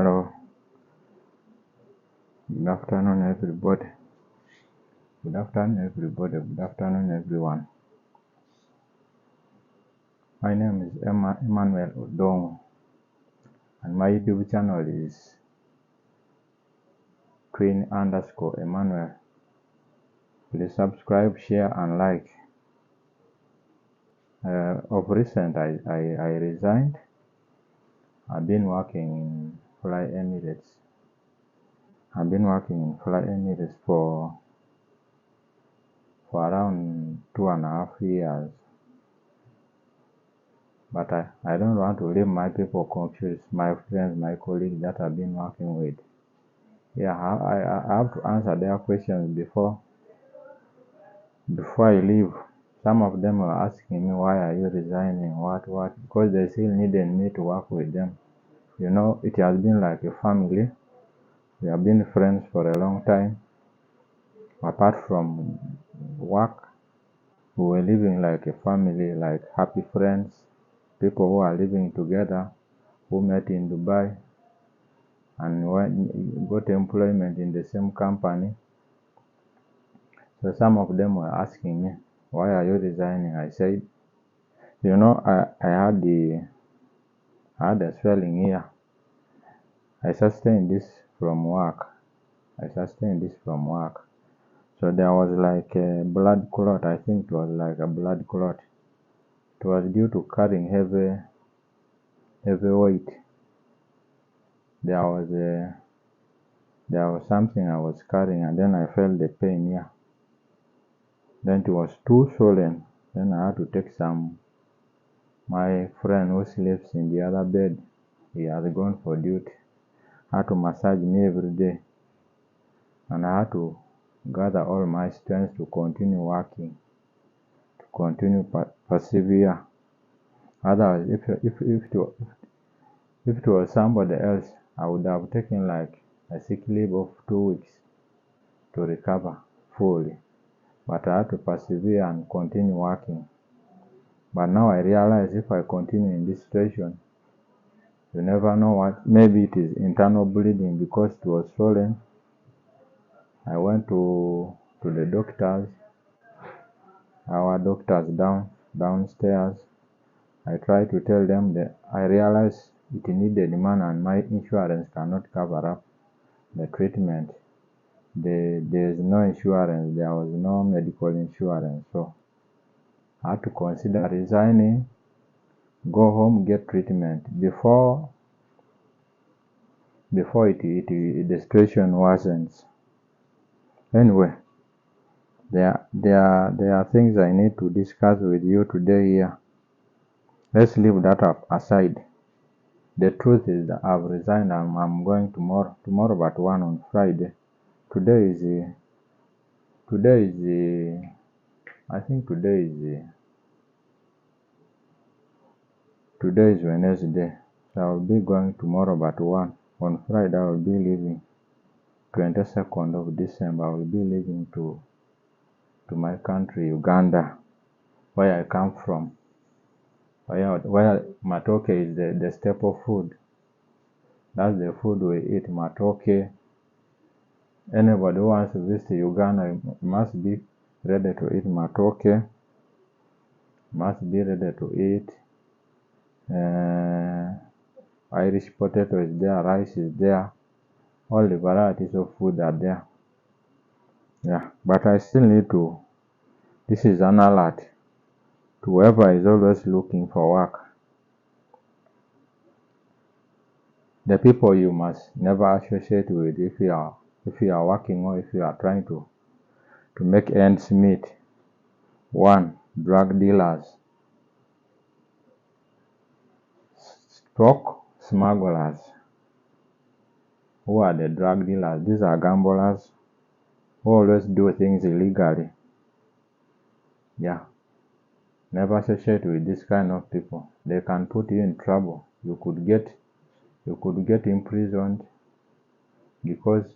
Hello, good afternoon, everybody. Good afternoon, everyone. My name is Emmanuel Odong, and my YouTube channel is Queen_Emmanuel. Please subscribe, share, and like. Of recent, I resigned. I've been working in Fly Emirates. For around 2.5 years. But I don't want to leave my people confused, my friends, my colleagues that I've been working with. Yeah, I have to answer their questions before I leave. Some of them were asking me, why are you resigning, what, because they still needed me to work with them. You know, it has been like a family. We have been friends for a long time. Apart from work, we were living like a family, like happy friends, people who are living together, who met in Dubai and got employment in the same company. So some of them were asking me, why are you resigning? I said, you know, I had a swelling here. I sustained this from work. So there was like a blood clot. I think it was like a blood clot. It was due to carrying heavy weight. There was something I was carrying, and then I felt the pain here. Then it was too swollen. Then I had to take my friend who sleeps in the other bed, he has gone for duty, had to massage me every day. And I had to gather all my strength to continue working, to continue persevere. Otherwise, if it was somebody else, I would have taken like a sick leave of 2 weeks to recover fully. But I had to persevere and continue working. But now I realize if I continue in this situation, you never know what. Maybe it is internal bleeding because it was swollen. I went to the doctors, our doctors downstairs. I tried to tell them that I realized it needed money and my insurance cannot cover up the treatment. There is no insurance. There was no medical insurance. So I had to consider resigning, go home, get treatment before the situation worsens. Anyway, there are things I need to discuss with you today here. Let's leave that up aside. The truth is that I've resigned and I'm going tomorrow but one on Friday. Today is Wednesday. So I'll be going tomorrow but one. On Friday I will be leaving. 22nd of December I will be leaving to my country, Uganda, where I come from. Where matoke is the staple food. That's the food we eat, matoke. Anybody who wants to visit Uganda must be ready to eat matoke, must be ready to eat Irish potato is there, rice is there, all the varieties of food are there. Yeah, but I still need to, this is an alert to whoever is always looking for work. The people you must never associate with if you are working or if you are trying to make ends meet. 1, drug dealers, stock smugglers. Who are the drug dealers? These are gamblers who always do things illegally. Yeah, never associate with this kind of people. They can put you in trouble. You could get imprisoned because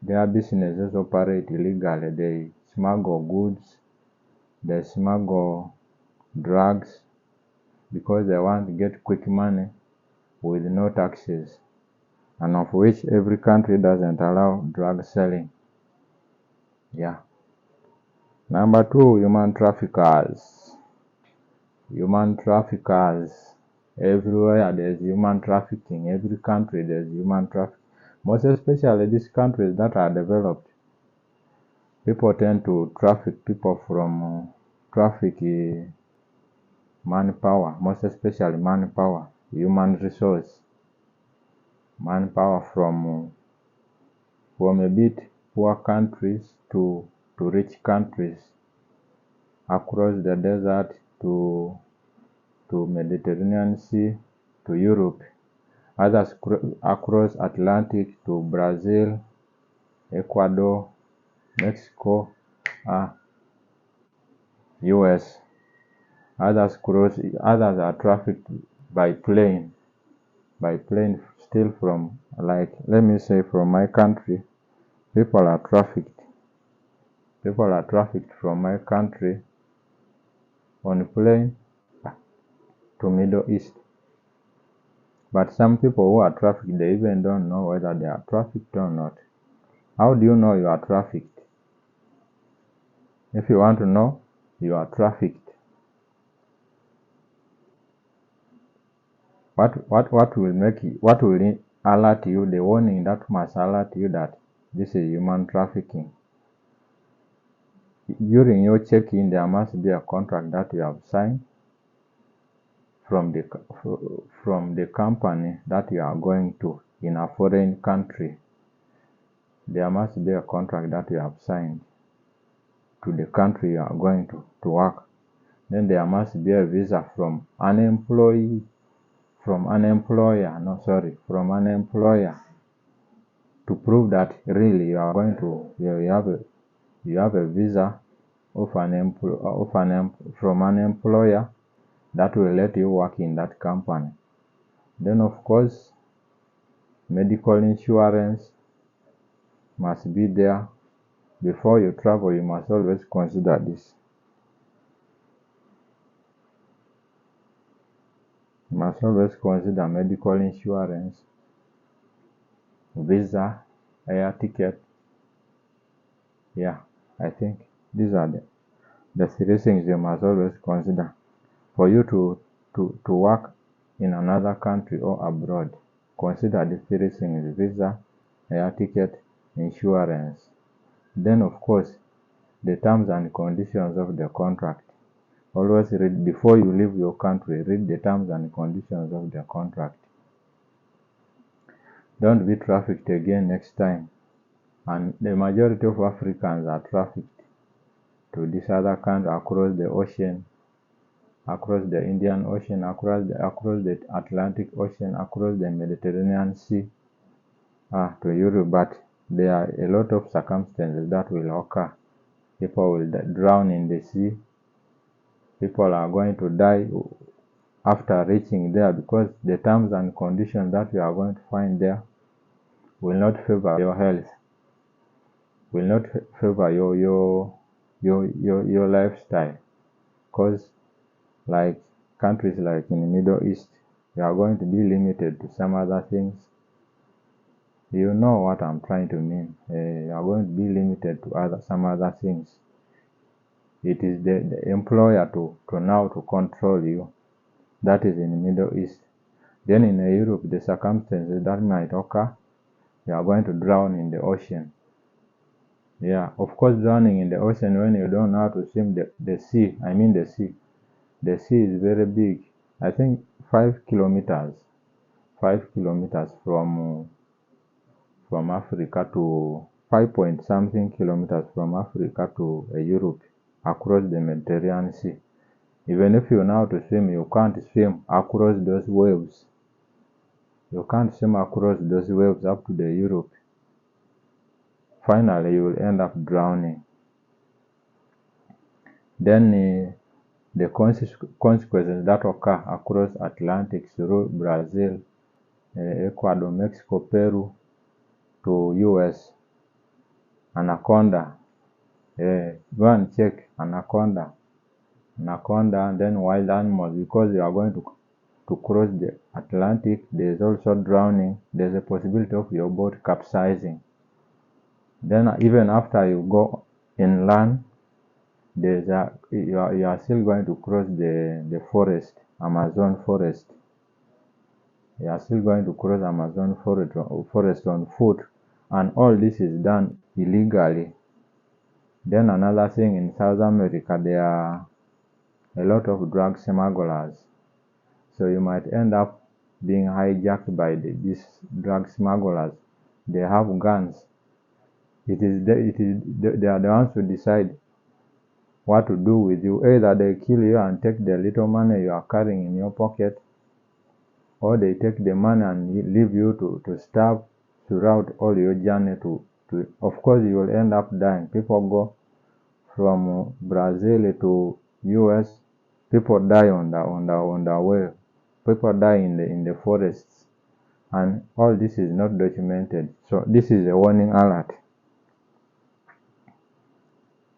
their businesses operate illegally. They smuggle goods, they smuggle drugs because they want to get quick money with no taxes. and of which every country doesn't allow drug selling. Yeah. Number two, human traffickers. Human traffickers. Everywhere there's human trafficking. Every country there's human trafficking. Most especially these countries that are developed. People tend to traffic people from manpower, most especially manpower, human resource, manpower from a bit poor countries to rich countries, across the desert to Mediterranean Sea to Europe, others across Atlantic to Brazil, Ecuador, Mexico, US. Others are trafficked by plane still from, like, let me say, from my country. People are trafficked from my country on plane to Middle East. But some people who are trafficked, they even don't know whether they are trafficked or not. How do you know you are trafficked? If you want to know you are trafficked, what will alert you, the warning that must alert you that this is human trafficking? During your check-in, there must be a contract that you have signed from the company that you are going to in a foreign country. There must be a contract that you have signed to the country you are going to work. Then there must be a visa from an employer to prove that really you are going to, you have a visa from an employer that will let you work in that company. Then of course, medical insurance must be there. Before you travel, you must always consider this. You must always consider medical insurance, visa, air ticket. Yeah, I think these are the three things you must always consider for you to work in another country or abroad. Consider the three things: visa, air ticket, insurance. Then of course, the terms and conditions of the contract. Always read, before you leave your country, read the terms and conditions of the contract. Don't be trafficked again next time. And the majority of Africans are trafficked to this other country, across the ocean, across the Indian Ocean, across the Atlantic Ocean, across the Mediterranean Sea, to Europe. But there are a lot of circumstances that will occur. People will drown in the sea. People are going to die after reaching there, because the terms and conditions that you are going to find there will not favor your health, will not favor your lifestyle. Because like countries like in the Middle East, you are going to be limited to some other things. You know what I'm trying to mean. You are going to be limited to some other things. It is the employer to control you. That is in the Middle East. Then in Europe, the circumstances that might occur, you are going to drown in the ocean. Yeah, of course, drowning in the ocean when you don't know how to swim the sea. The sea is very big. I think 5 kilometers from Africa to 5 point something kilometers from Africa to Europe, across the Mediterranean Sea. Even if you know how to swim, you can't swim across those waves. You can't swim across those waves up to the Europe. Finally, you will end up drowning. Then the consequences that occur across Atlantic through Brazil, Ecuador, Mexico, Peru to US. Anaconda. Go and check anaconda, then wild animals, because you are going to cross Atlantic, there's also drowning. There's a possibility of your boat capsizing. Then even after you go inland, you are still going to cross the forest, Amazon forest. You are still going to cross Amazon forest on foot, and all this is done illegally. Then another thing, in South America, there are a lot of drug smugglers. So you might end up being hijacked by these drug smugglers. They have guns. They are the ones who decide what to do with you. Either they kill you and take the little money you are carrying in your pocket, or they take the money and leave you to starve throughout all your journey of course you will end up dying. People go from Brazil to US, people die on the way. People die in the forests, and all this is not documented. So this is a warning alert.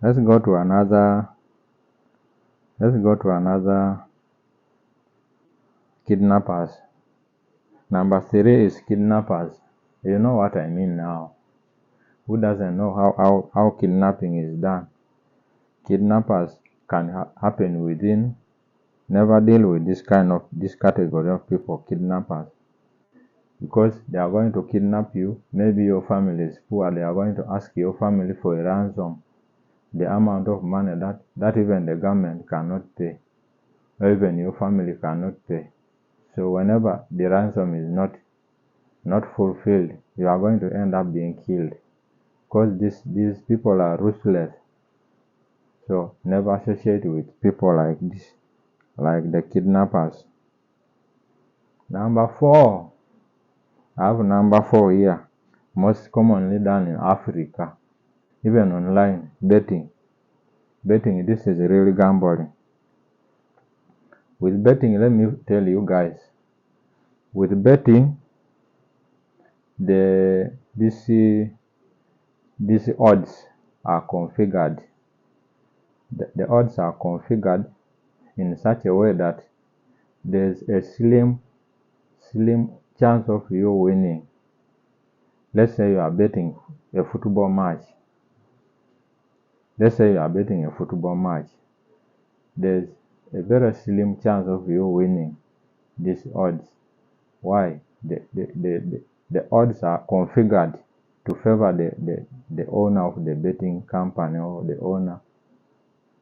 Let's go to another kidnappers. Number 3 is kidnappers. You know what I mean now. Who doesn't know how kidnapping is done? Kidnappers can happen within. Never deal with this category of people, kidnappers, because they are going to kidnap you. Maybe your family is poor. They are going to ask your family for a ransom, the amount of money that even the government cannot pay, or even your family cannot pay. So whenever the ransom is not fulfilled, you are going to end up being killed, because these people are ruthless. So never associate with people like this, like the kidnappers. Number 4. I have number 4 here. Most commonly done in Africa, even online, betting. Betting, this is really gambling. With betting, let me tell you guys, with betting, these odds are configured. The odds are configured in such a way that there's a slim chance of you winning. Let's say you are betting a football match. There's a very slim chance of you winning these odds. Why? The odds are configured to favor the owner of the betting company, or the owner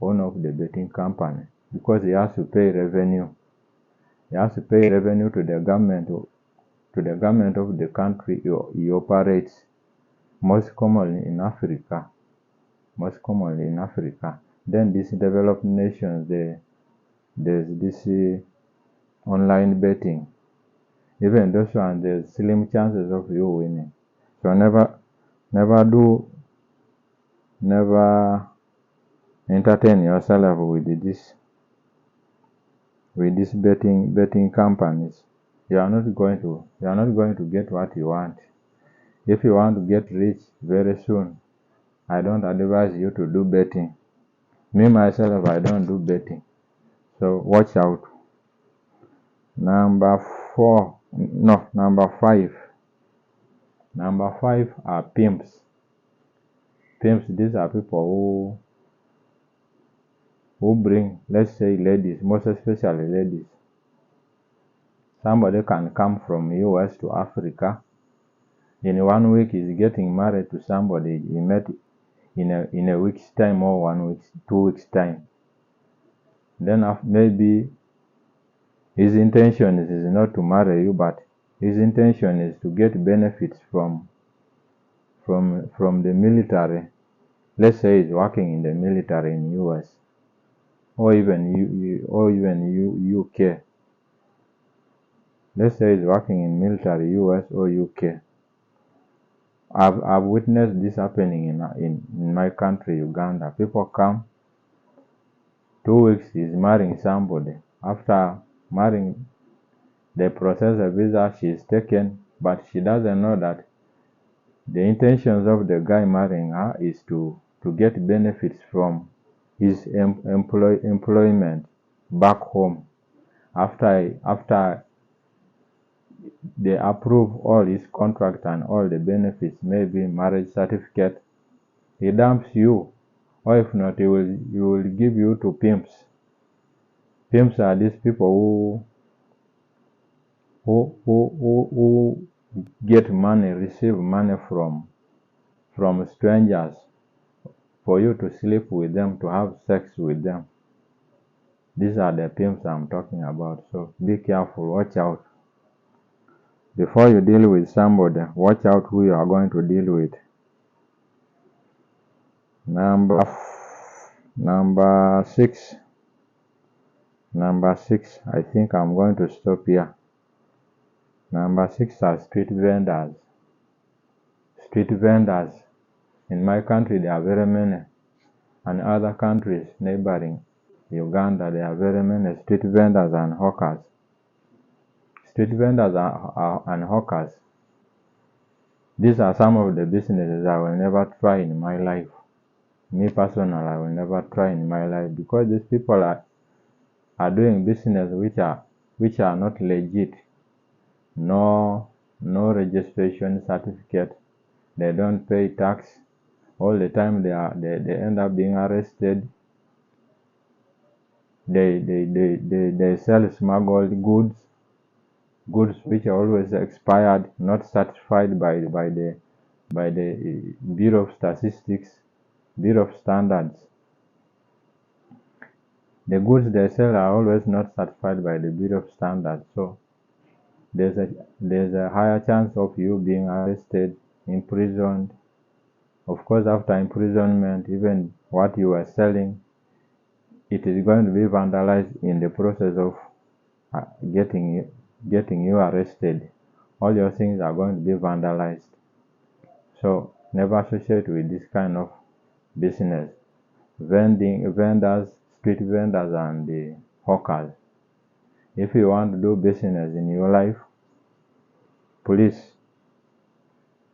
of the betting company, because he has to pay revenue. He has to pay revenue to the government of the country he operates, most commonly in Africa. Then these developed nations, there's this online betting. Even those ones, there's slim chances of you winning. So never entertain yourself with these betting companies. You are not going to get what you want. If you want to get rich very soon, I don't advise you to do betting. Me myself, I don't do betting. So watch out. Number 5. Number 5 are pimps. Pimps, these are people who bring, let's say, ladies, most especially ladies. Somebody can come from US to Africa. In 1 week, he's getting married to somebody he met in a week's time, or 1 week, 2 weeks time. Then maybe his intention is not to marry you, but his intention is to get benefits from the military. Let's say he's working in the military in US, or even UK. Let's say he's working in military US or UK. I've witnessed this happening in my country, Uganda. People come, 2 weeks, he's marrying somebody. After marrying, they process a visa, she is taken, but she doesn't know that the intentions of the guy marrying her is to get benefits from his employment back home. After they approve all his contract and all the benefits, maybe marriage certificate, he dumps you. Or if not, he will give you to pimps. Pimps are these people who get money, receive money from strangers for you to sleep with them, to have sex with them. These are the pimps I'm talking about. So be careful, watch out. Before you deal with somebody, watch out who you are going to deal with. Number 6. Number 6, I think I'm going to stop here. Number 6 are street vendors. Street vendors. In my country, there are very many. And other countries neighboring Uganda, there are very many street vendors and hawkers. Street vendors and hawkers. These are some of the businesses I will never try in my life. Me personally, I will never try in my life, because these people are doing business which are not legit. No registration certificate. They don't pay tax. All the time they end up being arrested. They sell smuggled goods which are always expired, not certified by the Bureau of Statistics, Bureau of Standards. The goods they sell are always not certified by the Bureau of Standards. So there's a higher chance of you being arrested, imprisoned. Of course, after imprisonment, even what you are selling, it is going to be vandalized in the process of getting you arrested. All your things are going to be vandalized. So never associate with this kind of business. Vendors, street vendors, and the hawkers. If you want to do business in your life, please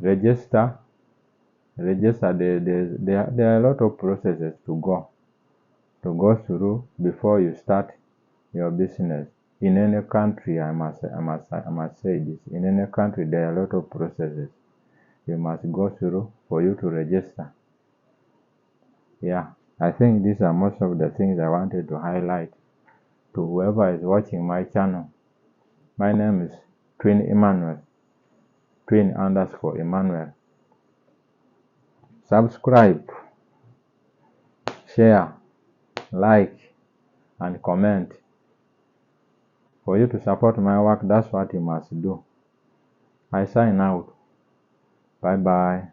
register. There are a lot of processes to go through before you start your business. In any country, I must say this. In any country, there are a lot of processes you must go through for you to register. Yeah, I think these are most of the things I wanted to highlight to whoever is watching my channel. My name is Twin Emmanuel, Twin_Emmanuel. Subscribe, share, like, and comment. For you to support my work, that's what you must do. I sign out. Bye bye.